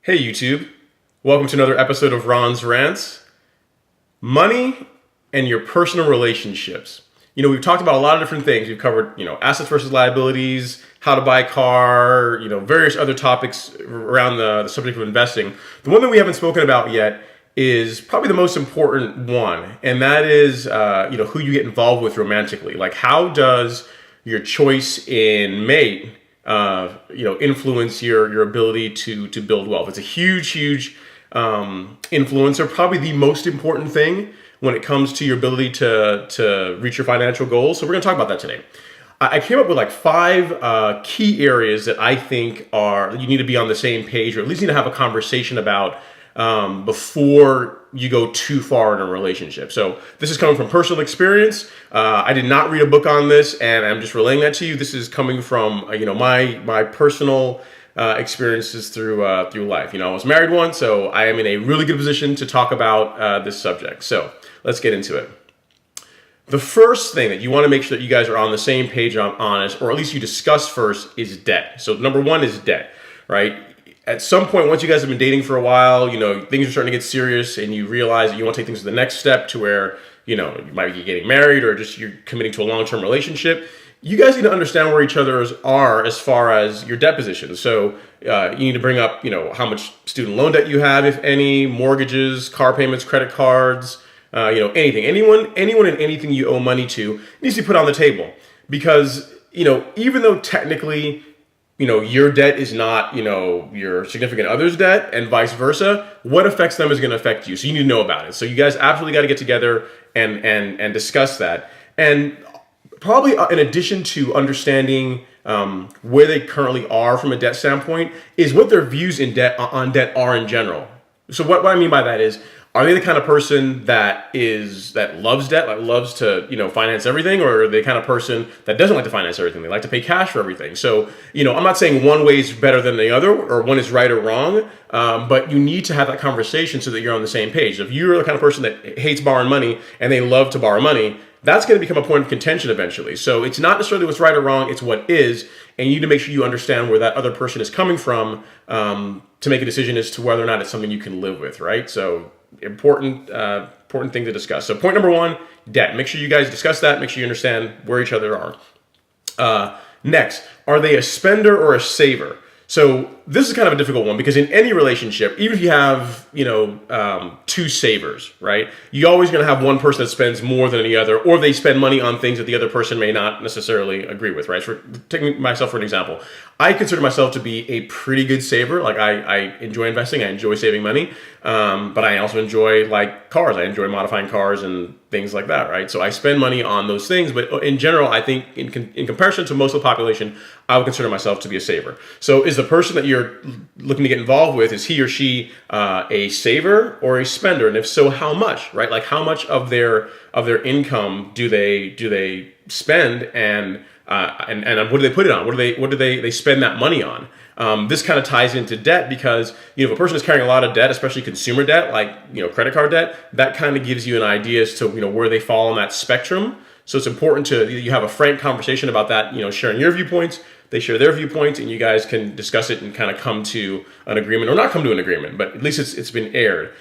Hey YouTube, welcome to another episode of Ron's Rants. Money and your personal relationships. We've talked about a lot of different things. We've covered, assets versus liabilities, how to buy a car, various other topics around the subject of investing. The one that we haven't spoken about yet is probably the most important one, and that is, who you get involved with romantically. Like, how does your choice in mate influence your ability to build wealth? It's a huge influencer, probably the most important thing when it comes to your ability to reach your financial goals. So we're going to talk about that today. I came up with like five key areas that I think you need to be on the same page, or at least need to have a conversation about before you go too far in a relationship. So this is coming from personal experience. I did not read a book on this, and I'm just relaying that to you. This is coming from my personal experiences through life. I was married once, so I am in a really good position to talk about this subject. So let's get into it. The first thing that you want to make sure that you guys are on the same page on it, or at least you discuss first, is debt. So number one is debt, right? At some point, once you guys have been dating for a while, things are starting to get serious, and you realize that you want to take things to the next step to where, you might be getting married, or just you're committing to a long-term relationship. You guys need to understand where each other are as far as your debt position. So you need to bring up, how much student loan debt you have, if any, mortgages, car payments, credit cards, anything. Anyone and anything you owe money to needs to be put on the table. Because, even though technically, your debt is not, your significant other's debt, and vice versa, what affects them is going to affect you. So you need to know about it. So you guys absolutely got to get together and discuss that. And probably in addition to understanding where they currently are from a debt standpoint, is what their views on debt are in general. So what I mean by that is, are they the kind of person that loves debt, like loves to, finance everything, or are they the kind of person that doesn't like to finance everything? They like to pay cash for everything. So, I'm not saying one way is better than the other, or one is right or wrong, but you need to have that conversation so that you're on the same page. If you're the kind of person that hates borrowing money and they love to borrow money, that's going to become a point of contention eventually. So it's not necessarily what's right or wrong, it's what is, and you need to make sure you understand where that other person is coming from to make a decision as to whether or not it's something you can live with, right? So important thing to discuss. So point number one, debt. Make sure you guys discuss that. Make sure you understand where each other are. Next, are they a spender or a saver? So this is kind of a difficult one, because in any relationship, even if you have, two savers, right? You're always going to have one person that spends more than the other, or they spend money on things that the other person may not necessarily agree with, right? So taking myself for an example, I consider myself to be a pretty good saver. Like I enjoy investing, I enjoy saving money, but I also enjoy like cars. I enjoy modifying cars and things like that, right? So I spend money on those things, but in general, I think in comparison to most of the population, I would consider myself to be a saver. So is the person that you're looking to get involved with, is he or she a saver or a spender? And if so, how much, right? Like how much of their income do they spend, and what do they put it on? What do they spend that money on? This kind of ties into debt, because if a person is carrying a lot of debt, especially consumer debt, like credit card debt, that kind of gives you an idea as to where they fall on that spectrum. So it's important you have a frank conversation about that, sharing your viewpoints, they share their viewpoints, and you guys can discuss it and kind of come to an agreement, or not come to an agreement, but at least it's been aired.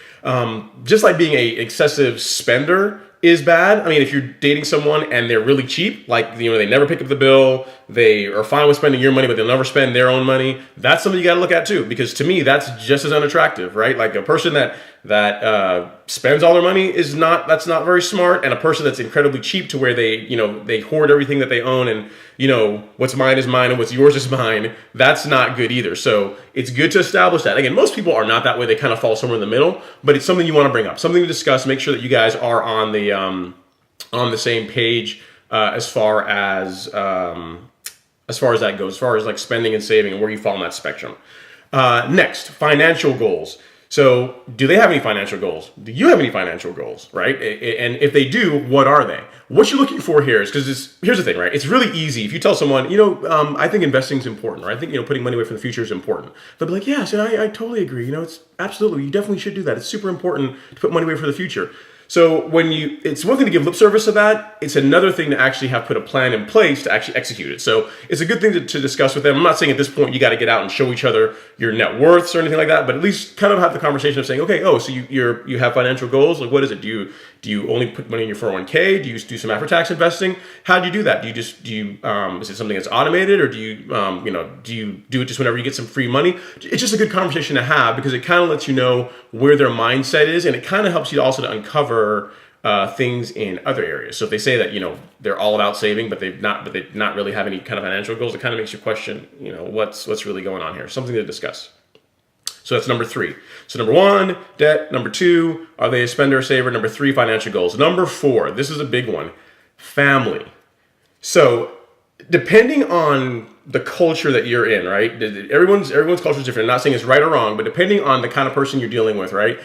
Just like being a excessive spender is bad. I mean, if you're dating someone and they're really cheap, like, they never pick up the bill, they are fine with spending your money, but they'll never spend their own money, that's something you got to look at too, because to me, that's just as unattractive, right? Like a person that spends all their money that's not very smart, and a person that's incredibly cheap to where they hoard everything that they own, and what's mine is mine and what's yours is mine, that's not good either. So it's good to establish that. Again, most people are not that way. They kind of fall somewhere in the middle, but it's something you want to bring up, something to discuss, make sure that you guys are on the same page as far as that goes, as far as like spending and saving and where you fall on that spectrum. Next, financial goals. So do they have any financial goals? Do you have any financial goals, right? And if they do, what are they? What you're looking for here is, because here's the thing, right? It's really easy. If you tell someone, I think investing is important, or I think, putting money away for the future is important. They'll be like, yeah, so I totally agree. It's absolutely, you definitely should do that. It's super important to put money away for the future. So it's one thing to give lip service to that. It's another thing to actually have put a plan in place to actually execute it. So it's a good thing to discuss with them. I'm not saying at this point you got to get out and show each other your net worths or anything like that, but at least kind of have the conversation of saying, okay, so you have financial goals. Like, what is it? Do you only put money in your 401k? Do you do some after tax investing? How do you do that? Is it something that's automated, or do you do it just whenever you get some free money? It's just a good conversation to have because it kind of lets you know where their mindset is, and it kind of helps you also to uncover things in other areas. So if they say that they're all about saving, but they not really have any kind of financial goals, it kind of makes you question what's really going on here. Something to discuss. So that's number 3. So number 1, debt. Number 2, are they a spender or saver? Number 3, financial goals. Number 4, this is a big one, family. So depending on the culture that you're in, right? Everyone's culture is different. I'm not saying it's right or wrong, but depending on the kind of person you're dealing with, right?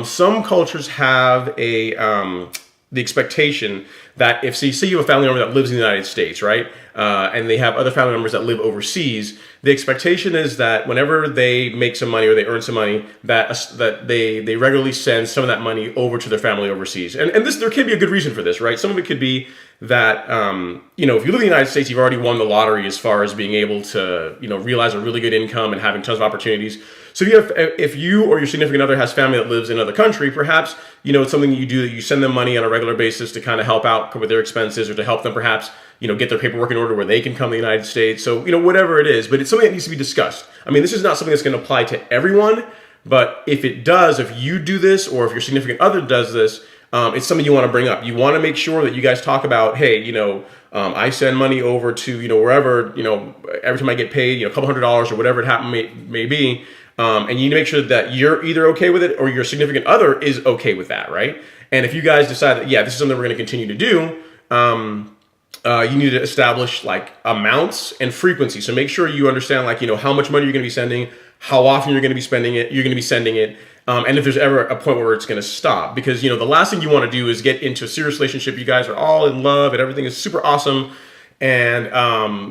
Some cultures have the expectation that if you have a family member that lives in the United States, right, and they have other family members that live overseas, the expectation is that whenever they make some money or they earn some money, that they regularly send some of that money over to their family overseas. And there can be a good reason for this, right? Some of it could be that if you live in the United States, you've already won the lottery as far as being able to realize a really good income and having tons of opportunities. So if you or your significant other has family that lives in another country, perhaps it's something you do that you send them money on a regular basis to kind of help out with their expenses or to help them perhaps get their paperwork in order where they can come to the United States. So whatever it is, but it's something that needs to be discussed. I mean, this is not something that's going to apply to everyone, but if it does, if you do this or if your significant other does this, it's something you want to bring up. You want to make sure that you guys talk about, hey, I send money over to wherever, every time I get paid, a couple $100s or whatever it may be. And you need to make sure that you're either okay with it or your significant other is okay with that, right? And if you guys decide that, this is something we're going to continue to do, you need to establish like amounts and frequency. So make sure you understand how much money you're going to be sending, how often you're going to be spending it, you're going to be sending it, and if there's ever a point where it's going to stop. Because the last thing you want to do is get into a serious relationship. You guys are all in love and everything is super awesome. And,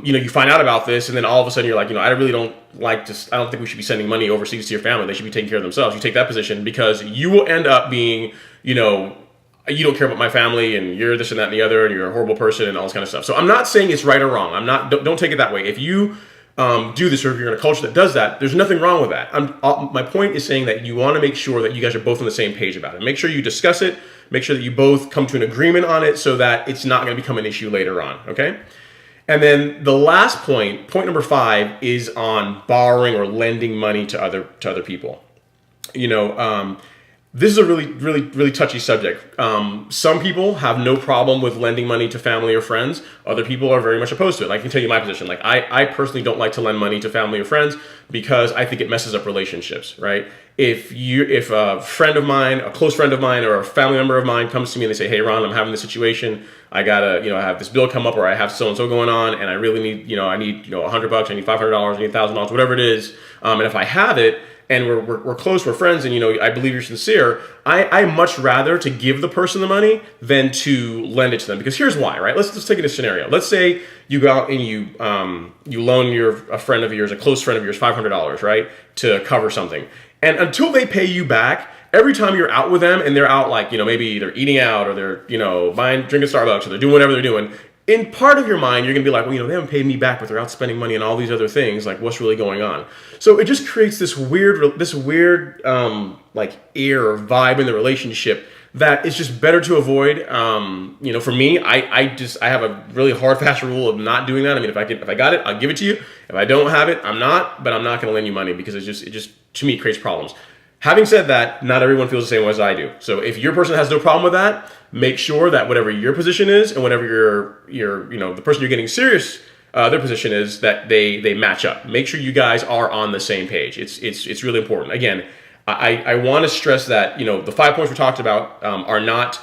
you find out about this and then all of a sudden you're like, I really don't I don't think we should be sending money overseas to your family. They should be taking care of themselves. You take that position because you will end up being, you don't care about my family and you're this and that and the other and you're a horrible person and all this kind of stuff. So I'm not saying it's right or wrong. Don't take it that way. If you do this or if you're in a culture that does that, there's nothing wrong with that. My point is saying that you want to make sure that you guys are both on the same page about it. Make sure you discuss it. Make sure that you both come to an agreement on it so that it's not going to become an issue later on, okay? And then the last point number 5, is on borrowing or lending money to other people. This is a really, really, really touchy subject. Some people have no problem with lending money to family or friends. Other people are very much opposed to it. I can tell you my position. I personally don't like to lend money to family or friends because I think it messes up relationships, right? If a friend of mine, a close friend of mine, or a family member of mine comes to me and they say, "Hey, Ron, I'm having this situation. I have this bill come up, or I have so and so going on, and I really need, I need, $100, I need $500, I need $1,000, whatever it is. And if I have it, and we're close, we're friends, and I believe you're sincere, I much rather to give the person the money than to lend it to them. Because here's why, right? Let's take a scenario. Let's say you go out and you loan a friend of yours, a close friend of yours, $500, right, to cover something. And until they pay you back, every time you're out with them and they're out maybe they're eating out or they're drinking Starbucks or they're doing whatever they're doing, in part of your mind, you're going to be like, well, they haven't paid me back, but they're out spending money on all these other things. Like, what's really going on? So it just creates this weird air or vibe in the relationship that it's just better to avoid. For me, I have a really hard, fast rule of not doing that. I mean, if I got it, I'll give it to you. If I don't have it, I'm not going to lend you money because it just to me it creates problems. Having said that, not everyone feels the same way as I do. So if your person has no problem with that, make sure that whatever your position is and whatever your the person you're getting serious their position is, that they match up. Make sure you guys are on the same page. It's really important. Again, I want to stress that the 5 points we talked about are not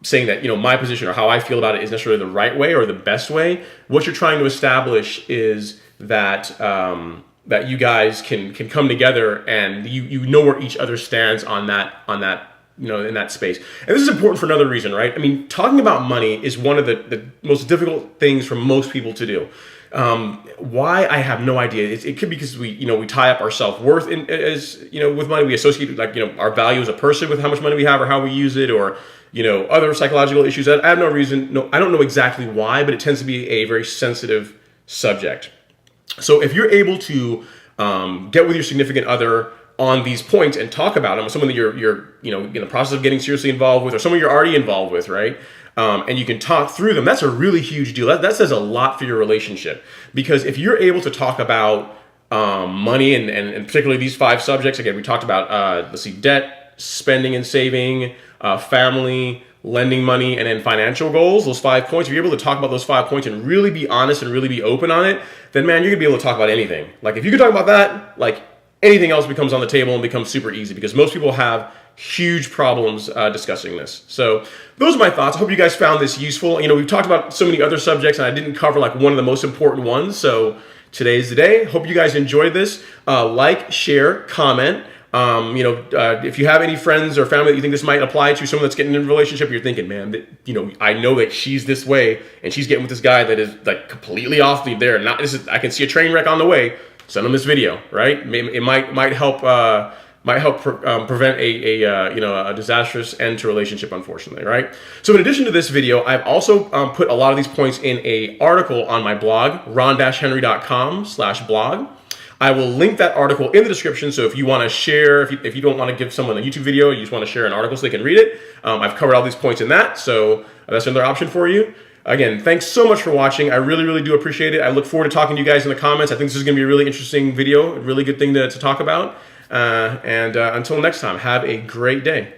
saying that my position or how I feel about it is necessarily the right way or the best way. What you're trying to establish is that that you guys can come together and you know where each other stands on that in that space. And this is important for another reason, right? I mean, talking about money is one of the most difficult things for most people to do. Why? I have no idea. It could be because we tie up our self-worth as with money. We associate our value as a person with how much money we have or how we use it, or other psychological issues. I have no reason. No, I don't know exactly why, but it tends to be a very sensitive subject. So if you're able to get with your significant other on these points and talk about them with someone that you're in the process of getting seriously involved with, or someone you're already involved with, right? And you can talk through them, that's a really huge deal. That says a lot for your relationship. Because if you're able to talk about money and particularly these 5 subjects, again, we talked about, debt, spending and saving, family, lending money, and then financial goals, those 5 points. If you're able to talk about those 5 points and really be honest and really be open on it, then man, you're gonna be able to talk about anything. Like if you can talk about that, like anything else becomes on the table and becomes super easy, because most people have huge problems discussing this. So those are my thoughts. I hope you guys found this useful. We've talked about so many other subjects and I didn't cover like one of the most important ones. So today's the day. Hope you guys enjoyed this. Like, share, comment. If you have any friends or family that you think this might apply to, someone that's getting in a relationship, you're thinking, man, I know that she's this way and she's getting with this guy that is like completely off the there. I can see a train wreck on the way. Send them this video, right? It might help prevent a disastrous end to a relationship, unfortunately, right? So in addition to this video, I've also put a lot of these points in a article on my blog, ron-henry.com/blog. I will link that article in the description. So if you want to share, if you don't want to give someone a YouTube video, you just want to share an article so they can read it. I've covered all these points in that. So that's another option for you. Again, thanks so much for watching. I really, really do appreciate it. I look forward to talking to you guys in the comments. I think this is going to be a really interesting video, a really good thing to talk about. And until next time, have a great day.